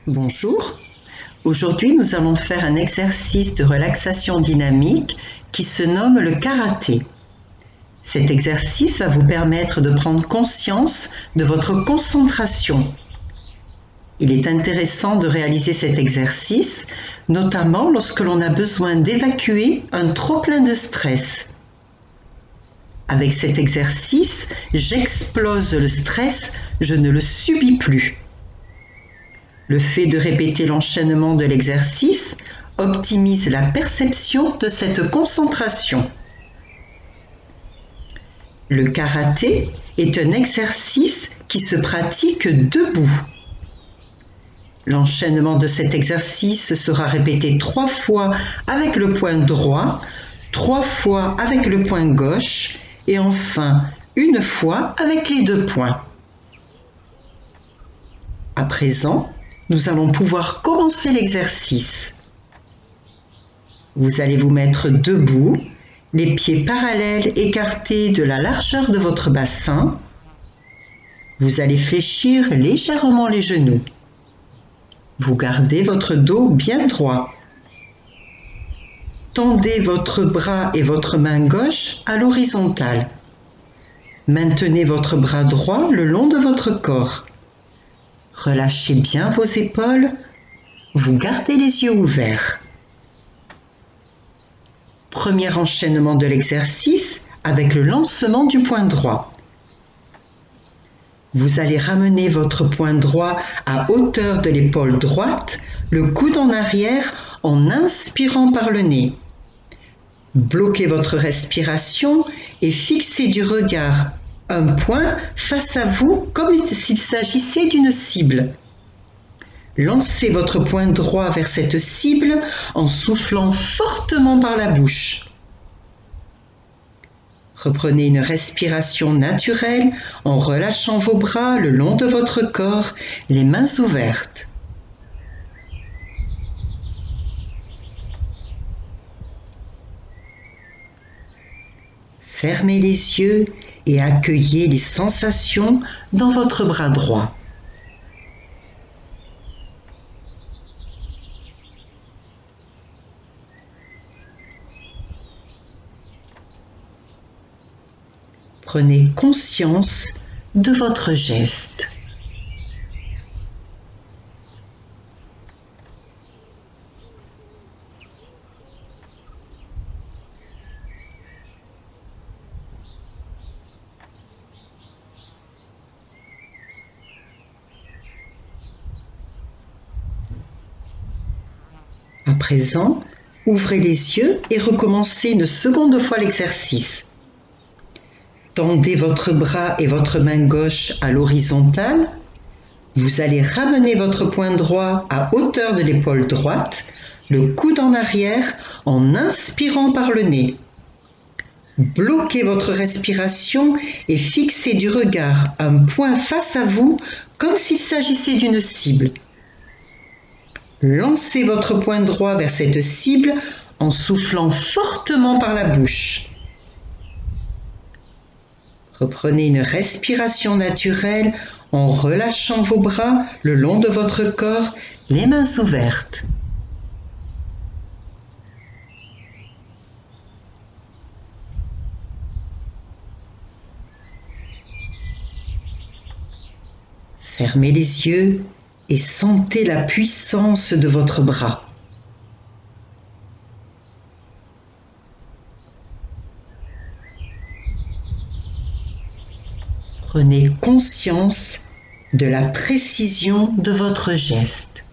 Bonjour, aujourd'hui nous allons faire un exercice de relaxation dynamique qui se nomme le karaté. Cet exercice va vous permettre de prendre conscience de votre concentration. Il est intéressant de réaliser cet exercice, notamment lorsque l'on a besoin d'évacuer un trop-plein de stress. Avec cet exercice, j'explose le stress, je ne le subis plus. Le fait de répéter l'enchaînement de l'exercice optimise la perception de cette concentration. Le karaté est un exercice qui se pratique debout. L'enchaînement de cet exercice sera répété 3 fois avec le poing droit, 3 fois avec le poing gauche et enfin 1 fois avec les 2 poings. À présent, nous allons pouvoir commencer l'exercice. Vous allez vous mettre debout, les pieds parallèles écartés de la largeur de votre bassin. Vous allez fléchir légèrement les genoux. Vous gardez votre dos bien droit. Tendez votre bras et votre main gauche à l'horizontale. Maintenez votre bras droit le long de votre corps. Relâchez bien vos épaules. Vous gardez les yeux ouverts. Premier enchaînement de l'exercice avec le lancement du poing droit. Vous allez ramener votre poing droit à hauteur de l'épaule droite, le coude en arrière en inspirant par le nez. Bloquez votre respiration et fixez du regard un point face à vous comme s'il s'agissait d'une cible. Lancez votre poing droit vers cette cible en soufflant fortement par la bouche. Reprenez une respiration naturelle en relâchant vos bras le long de votre corps, les mains ouvertes. Fermez les yeux et accueillez les sensations dans votre bras droit. Prenez conscience de votre geste. À présent, ouvrez les yeux et recommencez une seconde fois l'exercice. Tendez votre bras et votre main gauche à l'horizontale. Vous allez ramener votre poing droit à hauteur de l'épaule droite, le coude en arrière en inspirant par le nez. Bloquez votre respiration et fixez du regard un point face à vous comme s'il s'agissait d'une cible. Lancez votre poing droit vers cette cible en soufflant fortement par la bouche. Reprenez une respiration naturelle en relâchant vos bras le long de votre corps, les mains ouvertes. Fermez les yeux et sentez la puissance de votre bras. Prenez conscience de la précision de votre geste.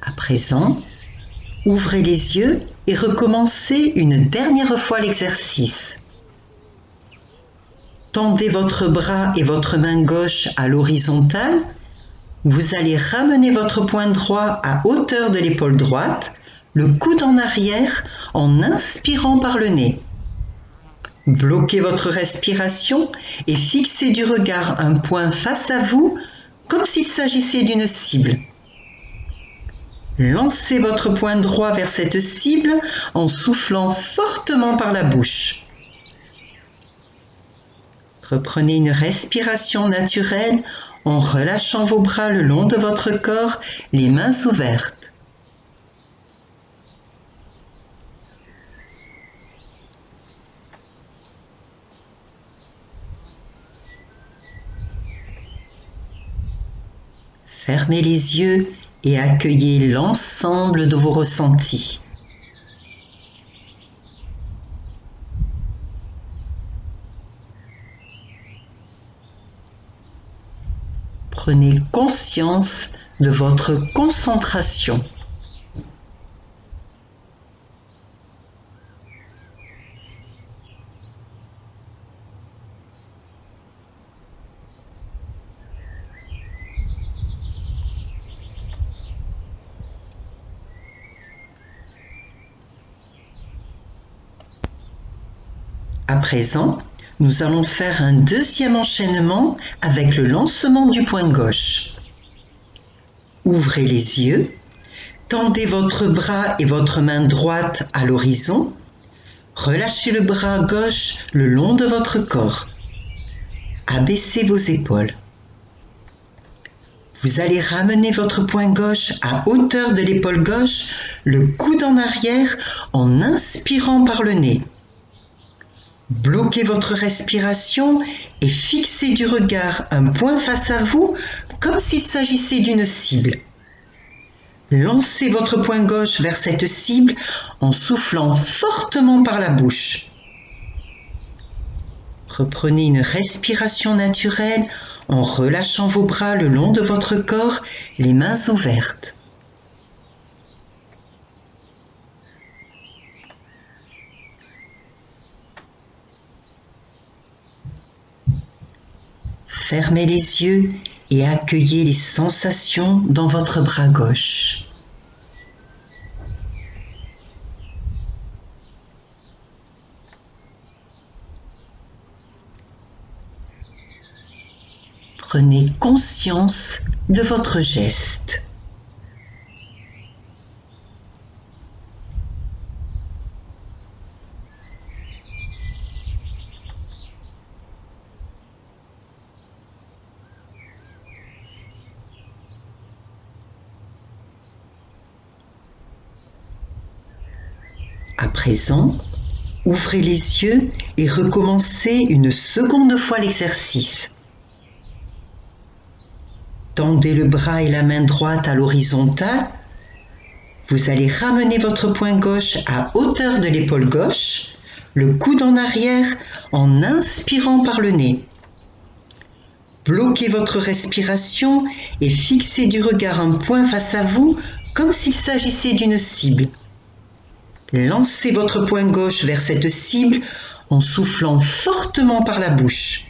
À présent, ouvrez les yeux et recommencez une dernière fois l'exercice. Tendez votre bras et votre main gauche à l'horizontale. Vous allez ramener votre poing droit à hauteur de l'épaule droite, le coude en arrière en inspirant par le nez. Bloquez votre respiration et fixez du regard un point face à vous comme s'il s'agissait d'une cible. Lancez votre poing droit vers cette cible en soufflant fortement par la bouche. Reprenez une respiration naturelle en relâchant vos bras le long de votre corps, les mains ouvertes. Fermez les yeux et accueillez l'ensemble de vos ressentis. Prenez conscience de votre concentration. À présent, nous allons faire un deuxième enchaînement avec le lancement du poing gauche. Ouvrez les yeux, tendez votre bras et votre main droite à l'horizon, relâchez le bras gauche le long de votre corps. Abaissez vos épaules. Vous allez ramener votre poing gauche à hauteur de l'épaule gauche, le coude en arrière en inspirant par le nez. Bloquez votre respiration et fixez du regard un point face à vous comme s'il s'agissait d'une cible. Lancez votre poing gauche vers cette cible en soufflant fortement par la bouche. Reprenez une respiration naturelle en relâchant vos bras le long de votre corps, les mains ouvertes. Fermez les yeux et accueillez les sensations dans votre bras gauche. Prenez conscience de votre geste. À présent, ouvrez les yeux et recommencez une seconde fois l'exercice. Tendez le bras et la main droite à l'horizontale. Vous allez ramener votre poing gauche à hauteur de l'épaule gauche, le coude en arrière en inspirant par le nez. Bloquez votre respiration et fixez du regard un point face à vous comme s'il s'agissait d'une cible. Lancez votre poing gauche vers cette cible en soufflant fortement par la bouche.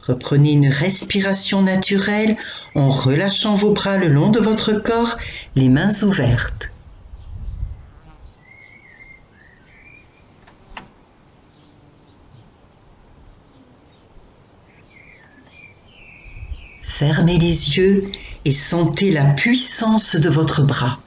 Reprenez une respiration naturelle en relâchant vos bras le long de votre corps, les mains ouvertes. Fermez les yeux et sentez la puissance de votre bras.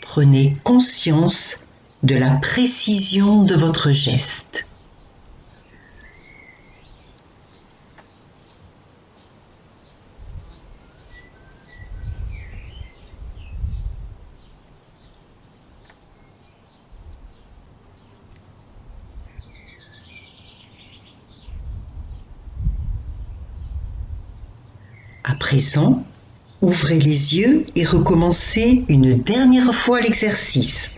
Prenez conscience de la précision de votre geste. À présent, ouvrez les yeux et recommencez une dernière fois l'exercice.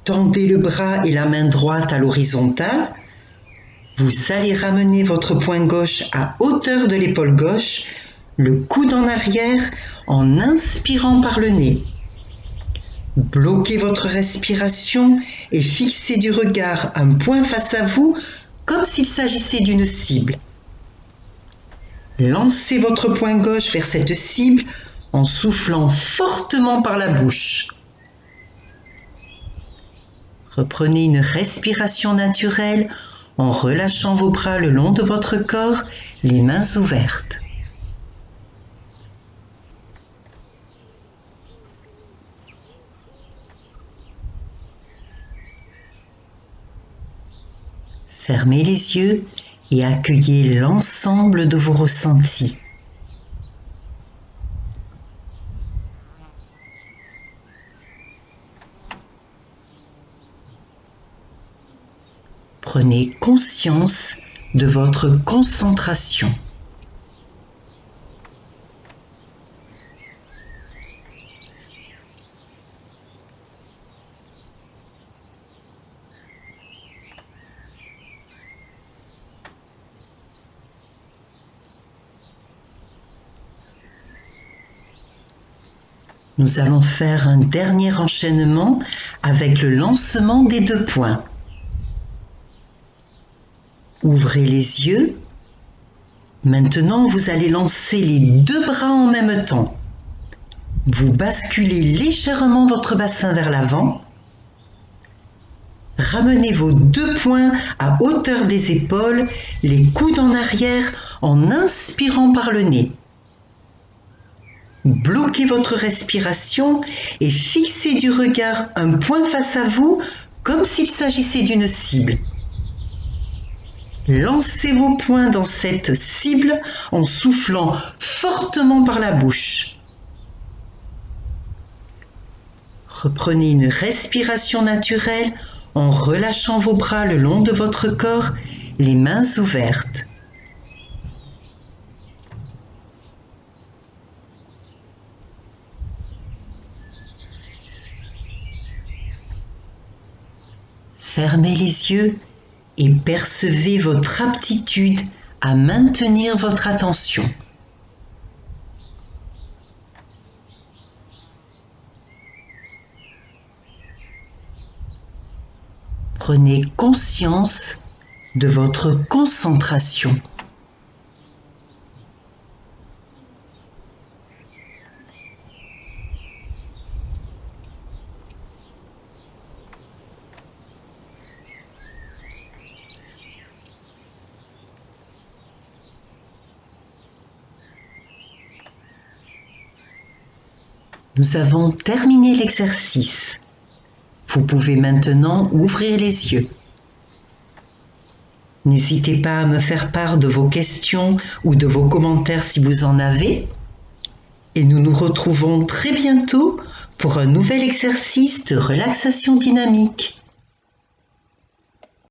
Tendez le bras et la main droite à l'horizontale. Vous allez ramener votre poing gauche à hauteur de l'épaule gauche, le coude en arrière en inspirant par le nez. Bloquez votre respiration et fixez du regard un point face à vous comme s'il s'agissait d'une cible. Lancez votre poing gauche vers cette cible en soufflant fortement par la bouche. Reprenez une respiration naturelle en relâchant vos bras le long de votre corps, les mains ouvertes. Fermez les yeux et accueillez l'ensemble de vos ressentis. Prenez conscience de votre concentration. Nous allons faire un dernier enchaînement avec le lancement des 2 poings. Ouvrez les yeux. Maintenant, vous allez lancer les 2 bras en même temps. Vous basculez légèrement votre bassin vers l'avant. Ramenez vos 2 poings à hauteur des épaules, les coudes en arrière en inspirant par le nez. Bloquez votre respiration et fixez du regard un point face à vous comme s'il s'agissait d'une cible. Lancez vos poings dans cette cible en soufflant fortement par la bouche. Reprenez une respiration naturelle en relâchant vos bras le long de votre corps, les mains ouvertes. Fermez les yeux et percevez votre aptitude à maintenir votre attention. Prenez conscience de votre concentration. Nous avons terminé l'exercice. Vous pouvez maintenant ouvrir les yeux. N'hésitez pas à me faire part de vos questions ou de vos commentaires si vous en avez. Et nous nous retrouvons très bientôt pour un nouvel exercice de relaxation dynamique.